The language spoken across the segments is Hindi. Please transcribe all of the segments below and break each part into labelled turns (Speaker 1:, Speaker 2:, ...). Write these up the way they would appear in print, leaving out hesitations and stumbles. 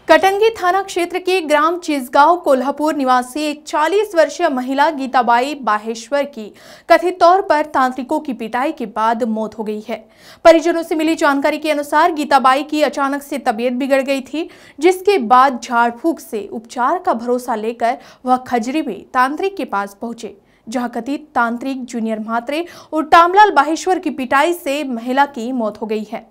Speaker 1: कटंगी थाना क्षेत्र के ग्राम चिजगांव कोल्हापुर निवासी एक 40 वर्षीय महिला गीताबाई बाहेश्वर की कथित तौर पर तांत्रिकों की पिटाई के बाद मौत हो गई है। परिजनों से मिली जानकारी के अनुसार गीताबाई की अचानक से तबीयत बिगड़ गई थी, जिसके बाद झाड़ फूंक से उपचार का भरोसा लेकर वह खजरी में तांत्रिक के पास पहुंचे, जहां कथित तांत्रिक जूनियर म्हात्रे और टामलाल बाहेश्वर की पिटाई से महिला की मौत हो गई है।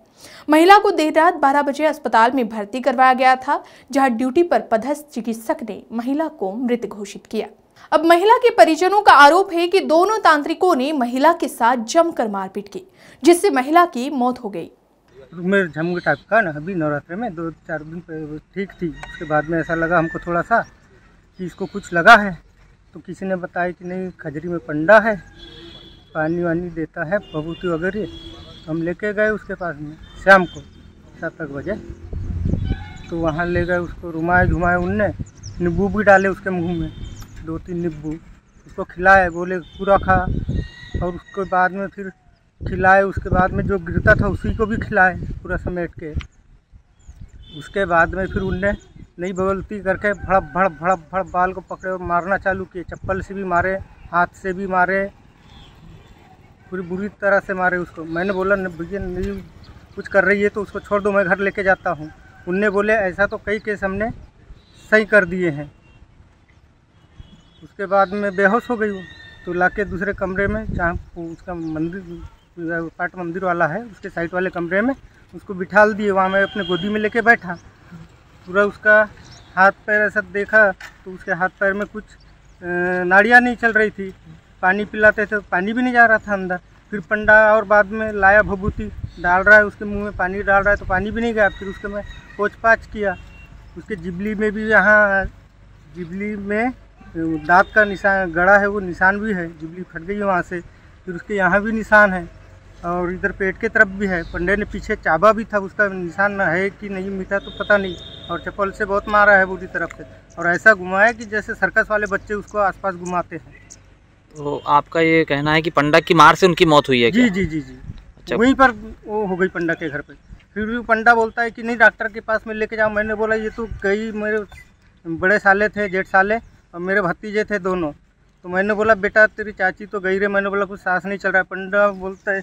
Speaker 1: महिला को देर रात 12 बजे अस्पताल में भर्ती करवाया गया था, जहां ड्यूटी पर पदस्थ चिकित्सक ने महिला को मृत घोषित किया। अब महिला के परिजनों का आरोप है कि दोनों तांत्रिकों ने महिला के साथ जमकर मारपीट की, जिससे महिला की मौत हो गई।
Speaker 2: मेरे झमू टाइप का ना अभी नवरात्रि में 2-4 दिन पहले ठीक थी। उसके बाद में ऐसा लगा हमको थोड़ा सा कि इसको कुछ लगा है, तो किसी ने बताया कि नहीं खजरी में पंडा है, पानी वानी देता है, भभूति वगैरह। हम लेके गए उसके पास में शाम को 7 बजे, तो वहाँ ले गए उसको, रुमाए घुमाए उनने, नींबू भी डाले उसके मुंह में, 2-3 नींबू उसको खिलाए, बोले पूरा खा। और उसके बाद में फिर खिलाए, उसके बाद में जो गिरता था उसी को भी खिलाए पूरा समेट के। उसके बाद में फिर उनने नई बगलती करके भड़प भड़प भड़प भड़प बाल को पकड़े और मारना चालू किए। चप्पल से भी मारे, हाथ से भी मारे, पूरी बुरी तरह से मारे उसको। मैंने बोला भैया नहीं कुछ कर रही है तो उसको छोड़ दो, मैं घर लेके जाता हूँ। उनने बोले ऐसा तो कई केस हमने सही कर दिए हैं। उसके बाद में बेहोश हो गई वो, तो लाके दूसरे कमरे में, जहाँ उसका मंदिर पाट मंदिर वाला है, उसके साइड वाले कमरे में उसको बिठाल दिए। वहाँ मैं अपने गोदी में लेके बैठा, पूरा उसका हाथ पैर ऐसा देखा तो उसके हाथ पैर में कुछ नाड़ियाँ नहीं चल रही थी। पानी पिलाते थे, पानी भी नहीं जा रहा था अंदर। फिर पंडा और बाद में लाया भभूति, डाल रहा है उसके मुंह में, पानी डाल रहा है तो पानी भी नहीं गया। फिर उसके में पोछ पाछ किया, उसके जिबली में भी, यहाँ जिबली में दांत का निशान गड़ा है, वो निशान भी है, जिबली फट गई है वहाँ से। फिर उसके यहाँ भी निशान है और इधर पेट के तरफ भी है। पंडे ने पीछे चाबा भी था, उसका निशान है कि नहीं मिटा तो पता नहीं। और चप्पल से बहुत मारा है बुरी तरफ से, और ऐसा घुमाया कि जैसे सर्कस वाले बच्चे उसको आसपास घुमाते हैं।
Speaker 3: तो आपका ये कहना है कि पंडा की मार से उनकी मौत हुई है क्या?
Speaker 2: जी। अच्छा, वहीं पर वो हो गई पंडा के घर पे। फिर भी पंडा बोलता है कि नहीं डॉक्टर के पास में लेके जाओ। मैंने बोला ये तो कई मेरे बड़े साले थे, जेठ साले, और मेरे भतीजे थे दोनों। तो मैंने बोला बेटा तेरी चाची तो गई रे। मैंने बोला कुछ सांस नहीं चल रहा है। पंडा बोलता है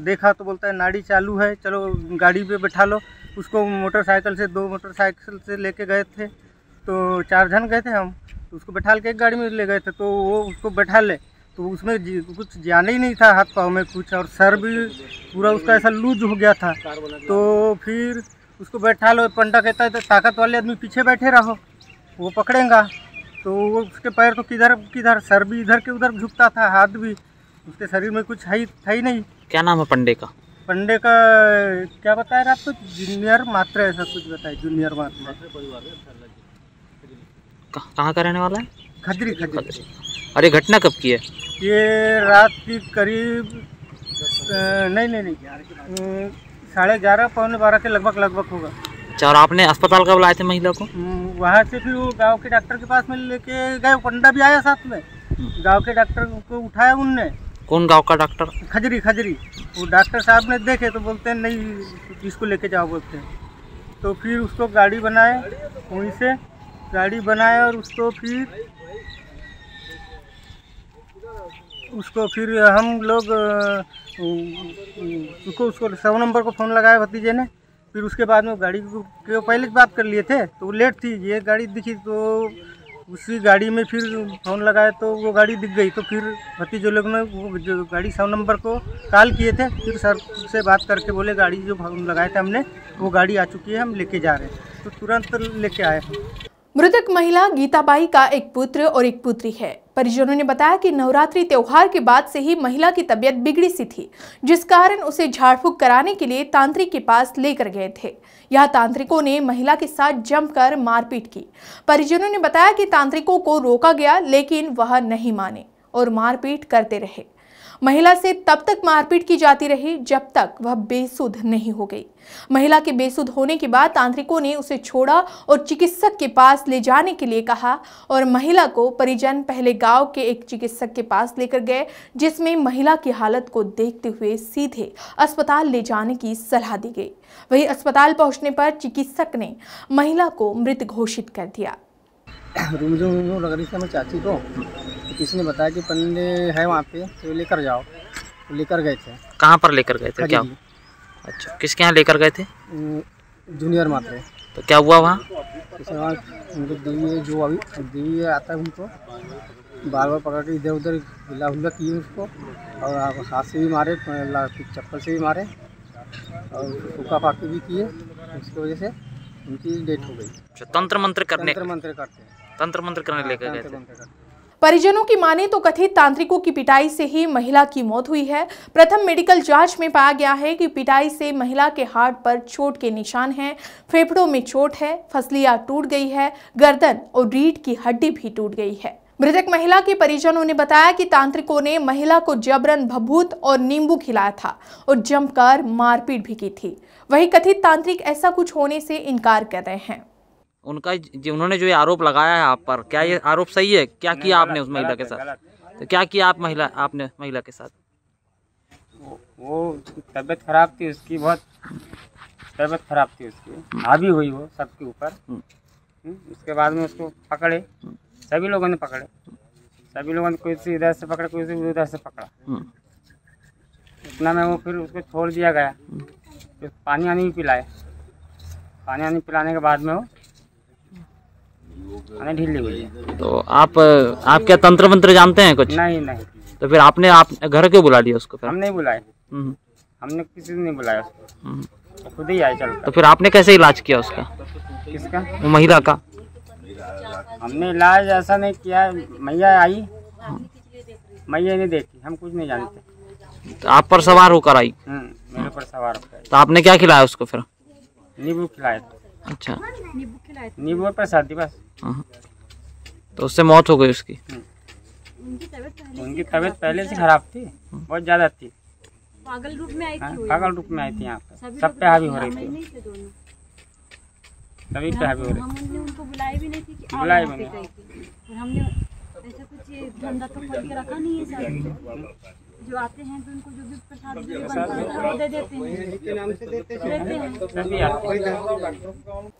Speaker 2: देखा तो बोलता है नाड़ी चालू है, चलो गाड़ी पे बैठा लो। उसको मोटरसाइकिल से, 2 मोटरसाइकिल से लेके गए थे, तो 4 जन गए थे हम। तो उसको बैठा के एक गाड़ी में ले गए थे, तो वो उसको बैठा ले, तो उसमें कुछ जाना ही नहीं था हाथ पाँव में कुछ, और सर भी पूरा उसका ऐसा लूज हो गया था। तो फिर उसको बैठा लो, पंडा कहता है तो ताकत वाले आदमी पीछे बैठे रहो, वो पकड़ेगा। तो वो उसके पैर तो किधर किधर, सर भी इधर के उधर झुकता था, हाथ भी, उसके शरीर में कुछ है था ही नहीं।
Speaker 3: क्या नाम है पंडे का?
Speaker 2: पंडे का क्या बताया आपको? जूनियर म्हात्रे, ऐसा कुछ बताया, जूनियर म्हात्रे।
Speaker 3: कहाँ का रहने वाला है?
Speaker 2: खजरी।
Speaker 3: और ये घटना कब की है?
Speaker 2: ये रात की करीब नहीं 11:30 पौने 12 के लगभग होगा।
Speaker 3: अच्छा, और आपने अस्पताल कब लाए थे महिला को?
Speaker 2: वहाँ से फिर वो गांव के डॉक्टर के पास में लेके गए, पंडा भी आया साथ में। गांव के डॉक्टर को उठाया उनने।
Speaker 3: कौन गांव का डॉक्टर?
Speaker 2: खजरी। वो डॉक्टर साहब ने देखे तो बोलते हैं नहीं इसको लेके जाओ बोलते हैं। तो फिर उसको गाड़ी बनाए, वहीं से गाड़ी बनाए, और उसको फिर हम लोग उसको 100 नंबर को फ़ोन लगाया भतीजे ने। फिर उसके बाद में गाड़ी को पहले बात कर लिए थे, तो वो लेट थी, ये गाड़ी दिखी, तो उसी गाड़ी में फिर फ़ोन लगाया तो वो गाड़ी दिख गई। तो फिर भतीजे लोग ने वो जो गाड़ी 100 नंबर को कॉल किए थे, फिर सर से बात करके बोले गाड़ी जो फ़ोन लगाए थे हमने, वो गाड़ी आ चुकी है, हम लेके जा रहे हैं। तो तुरंत लेके आए हम।
Speaker 1: मृतक महिला गीताबाई का एक पुत्र और एक पुत्री है। परिजनों ने बताया कि नवरात्रि त्योहार के बाद से ही महिला की तबीयत बिगड़ी सी थी, जिस कारण उसे झाड़ फूंक कराने के लिए तांत्रिक के पास लेकर गए थे। यह तांत्रिकों ने महिला के साथ जमकर मारपीट की। परिजनों ने बताया कि तांत्रिकों को रोका गया, लेकिन वह नहीं माने और मारपीट करते रहे। महिला से तब तक मारपीट की जाती रही जब तक वह बेसुध नहीं हो गई। महिला के बेसुध होने के बाद तांत्रिकों ने उसे छोड़ा और चिकित्सक के पास ले जाने के लिए कहा और महिला को परिजन पहले गांव के एक चिकित्सक के पास लेकर गए, जिसमें महिला की हालत को देखते हुए सीधे अस्पताल ले जाने की सलाह दी गई। वहीं अस्पताल पहुंचने पर चिकित्सक ने महिला को मृत घोषित कर दिया।
Speaker 2: रूम लग रही थी हमें चाची को, तो किसी ने बताया कि पंडे है वहाँ पे, तो लेकर जाओ। तो लेकर गए थे।
Speaker 3: कहाँ पर लेकर गए थे? क्या? अच्छा, किसके यहाँ लेकर गए थे?
Speaker 2: जूनियर मात्रे।
Speaker 3: तो क्या हुआ वहाँ?
Speaker 2: उनको देवी जो अभी देवी आता है उनको बार बार पकड़ के इधर उधर हिला हुला किए उसको, और हाथ से भी मारे, चप्पल से भी मारे और सूखा पाकी भी किए। इसकी वजह से उनकी डेथ हो गई।
Speaker 3: तंत्र मंत्र करने लेकर गए थे।
Speaker 1: परिजनों की माने तो कथित तांत्रिकों की पिटाई से ही महिला की मौत हुई है। प्रथम मेडिकल जांच में पाया गया है कि पिटाई से महिला के हार्ट पर चोट के निशान हैं, फेफड़ों में चोट है, फसलियां टूट गई है, गर्दन और रीढ़ की हड्डी भी टूट गई है। मृतक महिला के परिजनों ने बताया कि तांत्रिकों ने महिला को जबरन भभूत और नींबू खिलाया था और जमकर मारपीट भी की थी। वहीं कथित तांत्रिक ऐसा कुछ होने से इनकार कर रहे हैं।
Speaker 3: उनका उन्होंने जो ये आरोप लगाया है आप पर, क्या ये आरोप सही है? क्या किया आपने उस महिला के साथ? तो क्या किया आपने महिला के साथ?
Speaker 4: वो तबीयत खराब थी उसकी, बहुत तबीयत खराब थी उसकी, हावी हुई वो सबके ऊपर। उसके बाद में उसको पकड़े, सभी लोगों ने पकड़े, सभी लोगों ने कोई से इधर से पकड़ा, कोई से उधर से पकड़ा। इतना में वो फिर उसको छोड़ दिया गया। फिर पानी आनी भी पिलाए, पानी आनी पिलाने के बाद में वो ढीली हुई है।
Speaker 3: तो आप क्या तंत्र मंत्र जानते हैं कुछ?
Speaker 4: नहीं।
Speaker 3: तो फिर आप घर क्यों बुला लिया उसको? फिर
Speaker 4: हम नहीं बुलाए, हमने किसी ने नहीं बुलाया उसको, तो खुद ही आए चल।
Speaker 3: तो फिर आपने कैसे इलाज किया उसका?
Speaker 4: किसका?
Speaker 3: वो महिला का।
Speaker 4: हमने इलाज ऐसा नहीं किया, मैया आई, मैया ने देखी, हम कुछ नहीं जानते।
Speaker 3: तो आप पर सवार होकर आई?
Speaker 4: मेरे पर सवार होकर आई।
Speaker 3: तो आपने क्या खिलाया उसको फिर?
Speaker 4: नींबू खिलाया।
Speaker 3: अच्छा,
Speaker 4: नींबू और प्रसादी बस।
Speaker 3: तो उससे मौत हो गई उसकी?
Speaker 4: उनकी तबीयत पहले से खराब थी, बहुत ज्यादा थी, पागल रूप में आई थी यहाँ पे, सब पे हावी हो रही थी, सभी पे हावी हो रही थी।
Speaker 5: हमने उनको बुलाए भी नहीं थी कि
Speaker 4: बुलाए भी नहीं।
Speaker 5: और हमने ऐसा कुछ धंधा तो खोल के रखा नहीं है सर। जो आते हैं तो उनको जो भी प्रसाद दे देते हैं।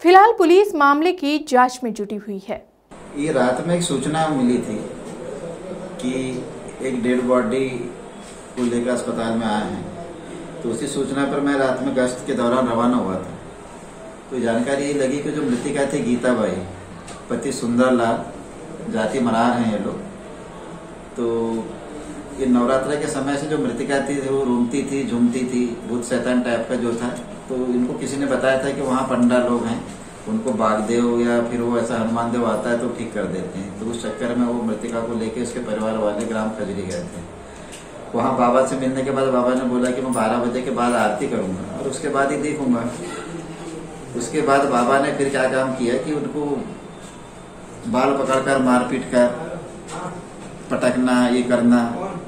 Speaker 1: फिलहाल पुलिस मामले की जांच में जुटी हुई है।
Speaker 6: ये रात में एक सूचना मिली थी कि एक डेड बॉडी को लेकर अस्पताल में आए हैं, तो उसी सूचना पर मैं रात में गश्त के दौरान रवाना हुआ था। तो जानकारी ये लगी कि जो मृतिका थी गीता बाई, पति सुंदर लाल, जाति मरार हैं ये लोग। तो ये नवरात्र के समय से जो मृतिका थी वो रोमती थी, झूमती थी, भूत शैतान टाइप का जो था। तो इनको किसी ने बताया था कि वहाँ पंडा लोग हैं, उनको बागदेव या फिर वो ऐसा हनुमान देव आता है तो ठीक कर देते हैं। तो उस चक्कर में वो मृतिका को लेके उसके परिवार वाले ग्राम खजरी गए थे। वहाँ बाबा से मिलने के बाद बाबा ने बोला कि मैं 12 बजे के बाद आरती करूंगा और उसके बाद ही देखूंगा। उसके बाद बाबा ने फिर क्या काम किया कि उनको बाल पकड़कर मारपीट कर, पटकना, ये करना,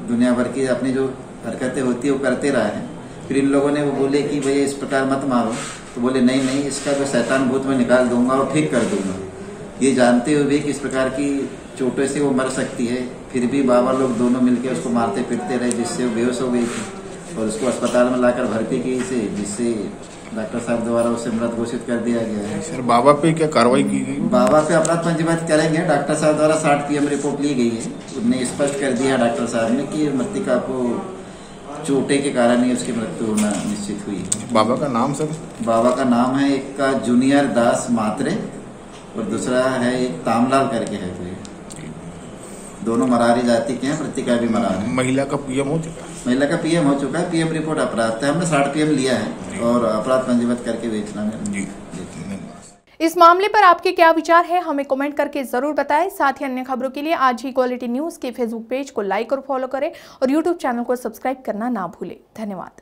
Speaker 6: दुनिया भर की अपनी जो हरकतें होती है वो करते रहे। फिर इन लोगों ने वो बोले कि भैया इस प्रकार मत मारो, तो बोले नहीं, इसका जो शैतान भूत में निकाल दूंगा और ठीक कर दूंगा। ये जानते हुए कि इस प्रकार की चोटों से वो मर सकती है, फिर भी बाबा लोग दोनों मिलकर उसको मारते पीटते रहे, जिससे वो बेहोश हो गई थी और उसको अस्पताल में लाकर भर्ती की, जिससे डॉक्टर साहब द्वारा उसे मृत घोषित कर दिया गया है।
Speaker 7: सर, बाबा पे क्या कार्रवाई की गई?
Speaker 6: बाबा पे अपराध पंजीबद्ध करेंगे। डॉक्टर साहब द्वारा 60 PM रिपोर्ट ली गई है। उन्हें स्पष्ट कर दिया डॉक्टर साहब ने कि मृतिका को चोटे के कारण ही उसकी मृत्यु होना निश्चित हुई।
Speaker 7: बाबा का नाम सर?
Speaker 6: बाबा का नाम है, एक का जूनियर दास मात्रे और दूसरा है एक तामलाल करके है। कोई दोनों मरारी जाति के हैं, मृतिका भी मरारी।
Speaker 7: महिला का PM हो चुका है?
Speaker 6: महिला का PM हो चुका है। PM रिपोर्ट अपराध है, हमने 60 PM लिया है और अपराध पंजीबद्ध करके बेचना है जी।
Speaker 1: इस मामले पर आपके क्या विचार है, हमें कमेंट करके जरूर बताएं। साथ ही अन्य खबरों के लिए आज ही क्वालिटी न्यूज के फेसबुक पेज को लाइक और फॉलो करें और यूट्यूब चैनल को सब्सक्राइब करना ना भूलें। धन्यवाद।